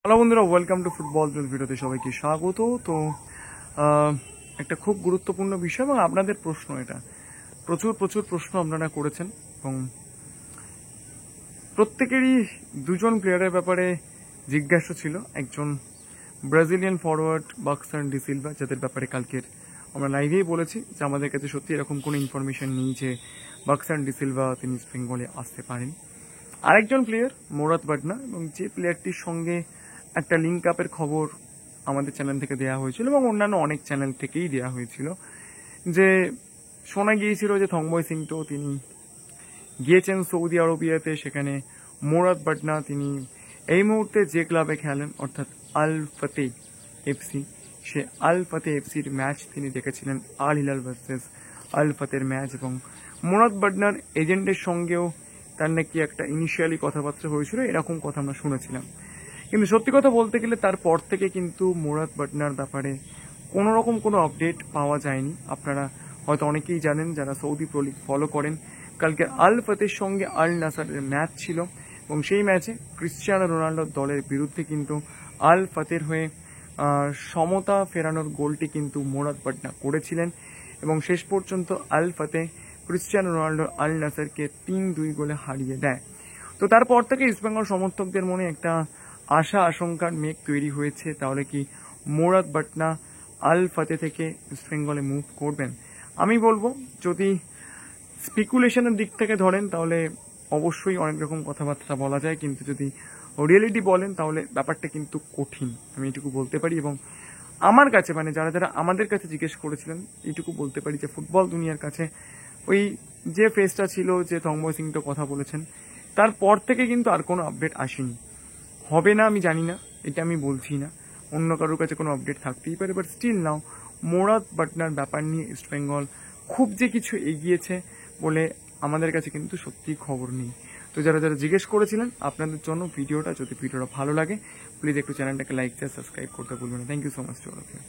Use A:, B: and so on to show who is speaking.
A: Hello বন্ধুরা, welcome to football ভিডিওতে সবাইকে স্বাগত। তো একটা খুব গুরুত্বপূর্ণ বিষয় এবং আপনাদের প্রশ্ন, এটা প্রচুর প্রচুর প্রশ্ন আপনারা করেছেন এবং প্রত্যেকেরই দুজন প্লেয়ারের ব্যাপারে জিজ্ঞাসা ছিল। একজন ব্রাজিলিয়ান ফরওয়ার্ড বাক্সান ডি সিলভা, যাদের ব্যাপারে কালকের আমরা লাইভেই বলেছি যে আমাদের কাছে সত্যি এরকম কোনো ইনফরমেশন নেই যে বাক্সান ডি সিলভা তিনি ইস্ট বেঙ্গলে আসতে পারেন। আরেকজন প্লেয়ার মোরাদ বাটনা, এবং যে প্লেয়ারটির সঙ্গে একটা লিঙ্ক আপের খবর আমাদের চ্যানেল থেকে দেওয়া হয়েছিল এবং অন্যান্য অনেক চ্যানেল থেকেই দেওয়া হয়েছিল, যে শোনা গিয়েছিল যে থংবয় সিংটো তিনি গিয়েছেন সৌদি আরবিয়াতে। সেখানে মোরাদ বাটনা তিনি এই মুহূর্তে যে ক্লাবে খেলেন অর্থাৎ আল ফাতে এফসি, সে আল ফাতে এফসির ম্যাচ তিনি দেখেছিলেন, আল হিলাল ভার্সেস আল ফাতের ম্যাচ। এবং মোরাদ বাটনার এজেন্টের সঙ্গেও তার নাকি একটা ইনিশিয়ালি কথাবার্তা হয়েছিল, এরকম কথা আমরা শুনেছিলাম। কিন্তু সত্যি কথা বলতে গেলে তারপর থেকে কিন্তু মোরাদ বাটনার ব্যাপারে কোনো রকম কোনো আপডেট পাওয়া যায়নি। আপনারা হয়তো অনেকেই জানেন যারা সৌদি প্রো লিগ ফলো করেন, কালকে আল ফাতের সঙ্গে আল নাসারের ম্যাচ ছিল এবং সেই ম্যাচে ক্রিশ্চিয়ানো রোনাল্ডোর দলের বিরুদ্ধে কিন্তু আল ফাতের হয়ে সমতা ফেরানোর গোলটি কিন্তু মোরাদ বাটনা করেছিলেন এবং শেষ পর্যন্ত আল ফাতে ক্রিশ্চিয়ানো রোনাল্ডো আল নাসারকে 3-2 গোলে হারিয়ে দেয়। তো তারপর থেকে ইস্টবেঙ্গল সমর্থকদের মনে একটা আশা আশঙ্কার মেঘ তৈরি হয়েছে, তাহলে কি মোরাদ বাটনা আল ফাতে থেকে ইস্টবেঙ্গলে মুভ করবেন? আমি বলবো, যদি স্পেকুলেশনের দিক থেকে ধরেন তাহলে অবশ্যই অনেক রকম কথাবার্তা বলা যায়, কিন্তু যদি রিয়েলিটি বলেন তাহলে ব্যাপারটা কিন্তু কঠিন, আমি এটুকু বলতে পারি। এবং আমার কাছে মানে যারা যারা আমাদের কাছে জিজ্ঞেস করেছিলেন, এইটুকু বলতে পারি যে ফুটবল দুনিয়ার কাছে ওই যে ফেসটা ছিল যে থংবয় সিং তো কথা বলেছেন, তারপর থেকে কিন্তু আর কোনো আপডেট আসেনি। হবে না আমি জানি না, এটা আমি বলছি না, অন্য কারোর কাছে কোনো আপডেট থাকতেই পারে, বাট স্টিল নাও মোরাদ বাটনার ব্যাপার নিয়ে ইস্টবেঙ্গল খুব যে কিছু এগিয়েছে বলে আমাদের কাছে কিন্তু সত্যিই খবর নেই। তো যারা যারা জিজ্ঞেস করেছিলেন, আপনাদের জন্য ভিডিওটা, যদি ভিডিওটা ভালো লাগে প্লিজ একটু চ্যানেলটাকে লাইক, শেয়ার, সাবস্ক্রাইব করতে ভুলবেন না। Thank you so much to all of you.